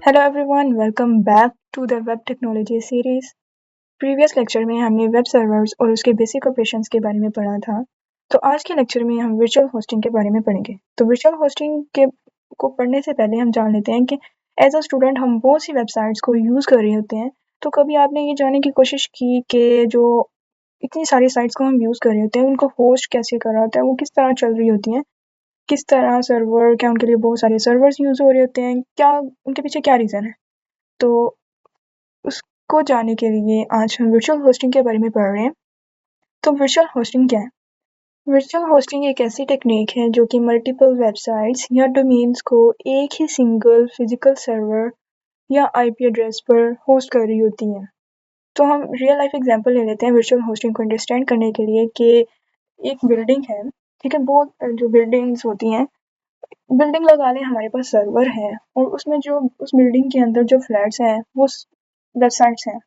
Hello everyone, welcome back to the web technology series. Previous lecture में हमने web servers और उसके basic operations के बारे में पढ़ा था। तो आज के लेक्चर में हम वर्चुअल होस्टिंग के बारे में पढ़ेंगे। तो वर्चुअल होस्टिंग के को पढ़ने से पहले हम जान लेते हैं कि एज अ स्टूडेंट हम बहुत सी वेबसाइट्स को यूज़ कर रहे होते हैं। तो कभी आपने ये जानने की कोशिश की कि जो इतनी सारी साइट्स को हम यूज़ कर रहे होते हैं उनको होस्ट कैसे कर रहा होता है, वो किस तरह चल रही होती हैं, किस तरह सर्वर, क्या उनके लिए बहुत सारे सर्वर्स यूज़ हो रहे होते हैं, क्या उनके पीछे क्या रीज़न है। तो उसको जानने के लिए आज हम वर्चुअल होस्टिंग के बारे में पढ़ रहे हैं। तो वर्चुअल होस्टिंग क्या है? वर्चुअल होस्टिंग एक ऐसी टेक्निक है जो कि मल्टीपल वेबसाइट्स या डोमेन्स को एक ही सिंगल फिजिकल सर्वर या आईपी एड्रेस पर होस्ट कर रही होती है। तो हम रियल लाइफ एग्जांपल ले लेते हैं वर्चुअल होस्टिंग को अंडरस्टैंड करने के लिए कि एक बिल्डिंग है, ठीक है, बहुत जो बिल्डिंग्स होती हैं, बिल्डिंग लगा लें, हमारे पास सर्वर है और उसमें जो उस बिल्डिंग के अंदर जो फ्लैट्स हैं वो वेबसाइट्स हैं।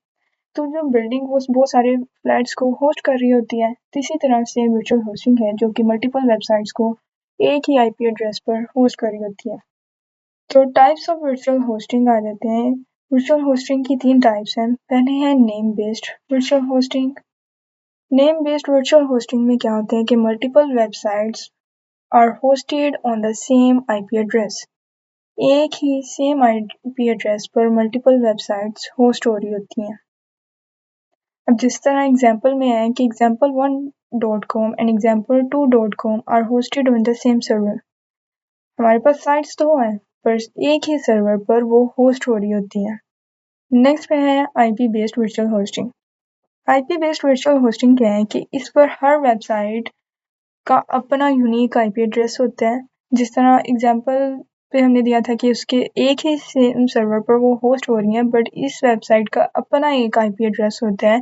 तो जो बिल्डिंग वो बहुत सारे फ्लैट्स को होस्ट कर रही होती है, तो इसी तरह से वर्चुअल होस्टिंग है जो कि मल्टीपल वेबसाइट्स को एक ही आईपी एड्रेस पर होस्ट कर रही होती है। तो टाइप्स ऑफ वर्चुअल होस्टिंग आ जाते हैं। वर्चुअल होस्टिंग की 3 टाइप्स हैं। पहले है name based virtual hosting. Name based virtual hosting में क्या होता है कि multiple websites are hosted on the same IP address. एक ही सेम आईपी एड्रेस पर मल्टीपल वेबसाइट्स होस्ट हो रही होती हैं। अब जिस तरह एग्जांपल में है कि example1.com and example2.com are hosted on the same server. हमारे पास साइट्स तो हैं पर एक ही सर्वर पर वो होस्ट हो रही होती हैं। नेक्स्ट पे है IP based virtual hosting. IP based virtual hosting क्या है कि इस पर हर वेबसाइट का अपना यूनिक आईपी एड्रेस होता है। जिस तरह एग्जांपल पे हमने दिया था कि उसके एक ही सेम सर्वर पर वो होस्ट हो रही हैं, बट इस वेबसाइट का अपना एक आईपी एड्रेस होता है।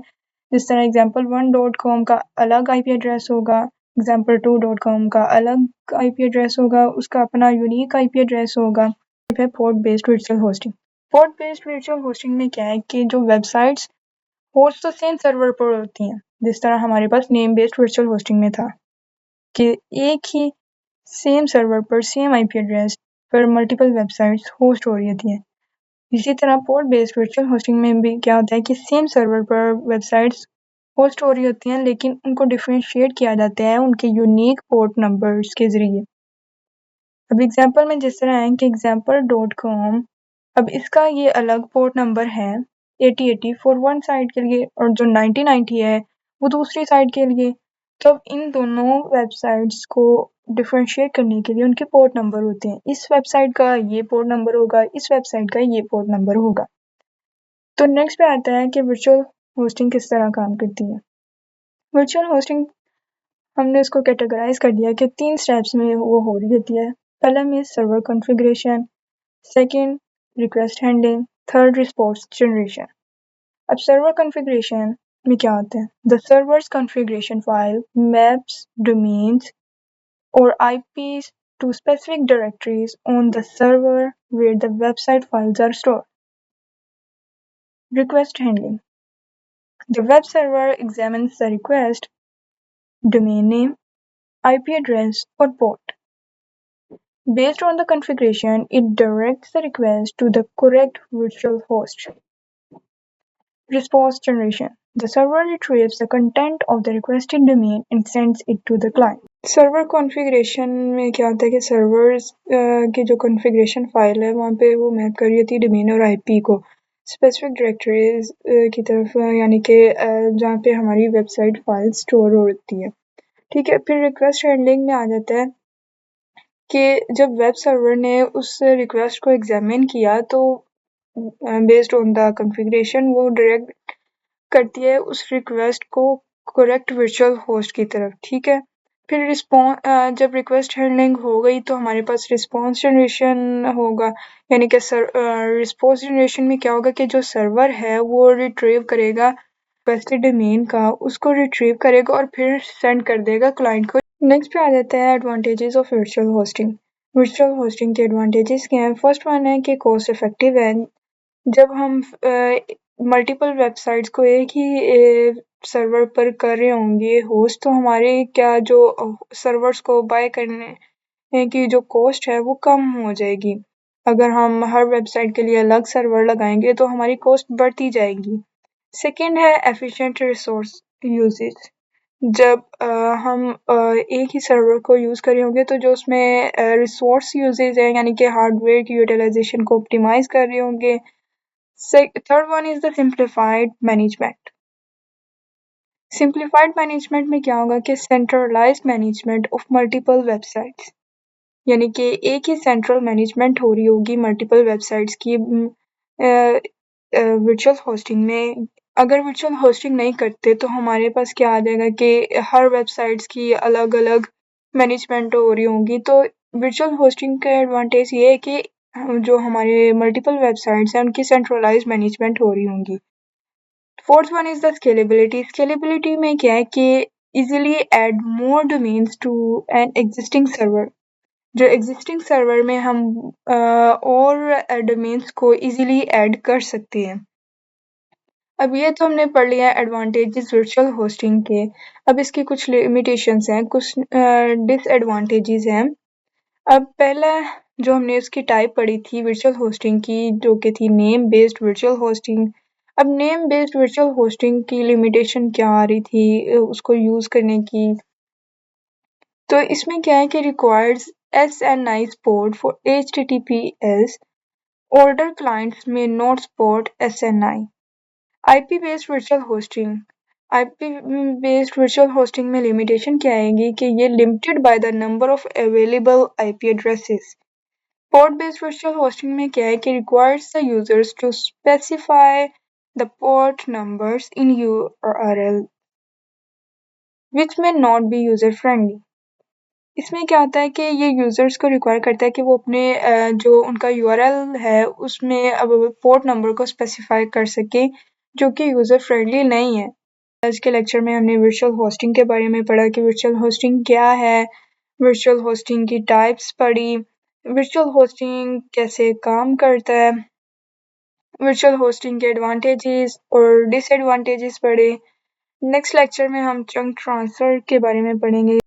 जिस तरह example1.com का अलग आईपी एड्रेस होगा, example2.com का अलग आईपी एड्रेस होगा, उसका अपना यूनिक आईपी एड्रेस होगा। फिर port based virtual hosting. Port based virtual hosting में क्या है कि जो वेबसाइट्स होस्ट तो सेम सर्वर पर होती हैं, जिस तरह हमारे पास नेम बेस्ड वर्चुअल होस्टिंग में था कि एक ही सेम सर्वर पर सेम आईपी एड्रेस पर मल्टीपल वेबसाइट्स होस्ट हो रही होती हैं। इसी तरह पोर्ट बेस्ड वर्चुअल होस्टिंग में भी क्या होता है कि सेम सर्वर पर वेबसाइट्स होस्ट हो रही होती हैं, लेकिन उनको डिफरेंशिएट किया जाता है उनके यूनिक पोर्ट नंबर्स के ज़रिए। अब एग्जांपल में जिस तरह है कि example.com, अब इसका ये अलग पोर्ट नंबर है 8080 फॉर वन साइट के लिए और जो 9090 है वो दूसरी साइट के लिए। तो अब इन दोनों वेबसाइट्स को डिफरेंशिएट करने के लिए उनके पोर्ट नंबर होते हैं। इस वेबसाइट का ये पोर्ट नंबर होगा, इस वेबसाइट का ये पोर्ट नंबर होगा। तो नेक्स्ट पे आता है कि वर्चुअल होस्टिंग किस तरह काम करती है। वर्चुअल होस्टिंग हमने इसको कैटेगराइज कर दिया कि 3 स्टेप्स में वो हो रही होती है। पहला में server configuration, second request handling, third response generation. अब सर्वर कॉन्फ़िगरेशन में क्या होता है? The servers configuration file maps domains or IPs to specific directories on the server where the website files are stored. Request handling. The web server examines the request, domain name, IP address, or port. Based on the configuration, it directs the request to the correct virtual host. Response generation. The server retrieves the content of the requested domain and sends it to the client. Server configuration में क्या होता है कि servers की जो configuration file है वहाँ पे वो मैप कर रही होती है डोमेन और आईपी को स्पेसिफिक डायरेक्टरीज की तरफ, यानी कि जहाँ पे हमारी वेबसाइट फाइल स्टोर होती है। ठीक है, फिर रिक्वेस्ट हैंडलिंग में आ जाता है कि जब वेब सर्वर ने उस रिक्वेस्ट को एग्जामिन किया तो बेस्ड ऑन द कॉन्फ़िगरेशन वो डायरेक्ट करती है उस रिक्वेस्ट को करेक्ट वर्चुअल होस्ट की तरफ। ठीक है, फिर जब रिक्वेस्ट हैंडलिंग हो गई तो हमारे पास रिस्पांस जनरेशन होगा, यानी कि रिस्पांस जनरेशन में क्या होगा कि जो सर्वर है वो रिट्रीव करेगा रिक्वेस्टेड डोमेन का, उसको रिट्रीव करेगा और फिर सेंड कर देगा क्लाइंट को। नेक्स्ट पे आ जाता है advantages of virtual hosting. Virtual hosting के एडवांटेजेस क्या हैं? फर्स्ट वन है कि कॉस्ट इफेक्टिव है। जब हम मल्टीपल वेबसाइट्स को एक ही सर्वर पर कर रहे होंगे होस्ट, तो हमारे क्या जो सर्वर्स को बाय करने की जो कॉस्ट है वो कम हो जाएगी। अगर हम हर वेबसाइट के लिए अलग सर्वर लगाएंगे तो हमारी कॉस्ट बढ़ती जाएगी। सेकंड है एफिशिएंट रिसोर्स यूजेज। जब हम एक ही सर्वर को यूज़ कर रहे होंगे तो जो उसमें रिसोर्स यूजेज है यानी कि हार्डवेयर की यूटिलाइजेशन को ऑप्टिमाइज कर रहे होंगे। Third one is the simplified management. Simplified management में क्या होगा कि centralised management of multiple websites, यानी कि एक ही सेंट्रल मैनेजमेंट हो रही होगी मल्टीपल वेबसाइट्स की वर्चुअल होस्टिंग में। अगर वर्चुअल होस्टिंग नहीं करते तो हमारे पास क्या आ जाएगा कि हर वेबसाइट्स की अलग अलग मैनेजमेंट हो रही होंगी। तो वर्चुअल होस्टिंग का एडवांटेज ये है कि जो हमारे मल्टीपल वेबसाइट्स हैं उनकी सेंट्रलाइज्ड मैनेजमेंट हो रही होंगी। Fourth one is the scalability. Scalability में क्या है कि easily add more domains to an existing server. जो एग्जिस्टिंग सर्वर में हम और डोमेन्स को इजीली ऐड कर सकते हैं। अब ये तो हमने पढ़ लिया एडवांटेजेस वर्चुअल होस्टिंग के। अब इसकी कुछ लिमिटेशंस हैं, कुछ डिसएडवांटेजेस हैं। अब पहला जो हमने उसकी टाइप पढ़ी थी वर्चुअल होस्टिंग की, जो कि थी नेम बेस्ड वर्चुअल होस्टिंग। अब नेम बेस्ड वर्चुअल होस्टिंग की लिमिटेशन क्या आ रही थी उसको यूज़ करने की, तो इसमें क्या है कि requires SNI support for HTTPS. Older clients may not support SNI. IP based virtual hosting. IP based virtual hosting में लिमिटेशन क्या आएगी कि ये limited by the number of available IP addresses. Port based virtual hosting में क्या है कि requires the users to specify the port numbers in URL, which may not be user friendly. इसमें क्या होता है कि ये यूज़र्स को रिक्वायर करता है कि वो अपने जो उनका यूआरएल है उसमें अब पोर्ट नंबर को स्पेसिफाई कर सके, जो कि यूज़र फ्रेंडली नहीं है। आज के लेक्चर में हमने वर्चुअल होस्टिंग के बारे में पढ़ा कि वर्चुअल होस्टिंग क्या है, वर्चुअल होस्टिंग की टाइप्स पढ़ी, वर्चुअल होस्टिंग कैसे काम करता है, वर्चुअल होस्टिंग के एडवांटेजेस और डिसएडवांटेजेस पढ़े। नेक्स्ट लेक्चर में हम चंक ट्रांसफ़र के बारे में पढ़ेंगे।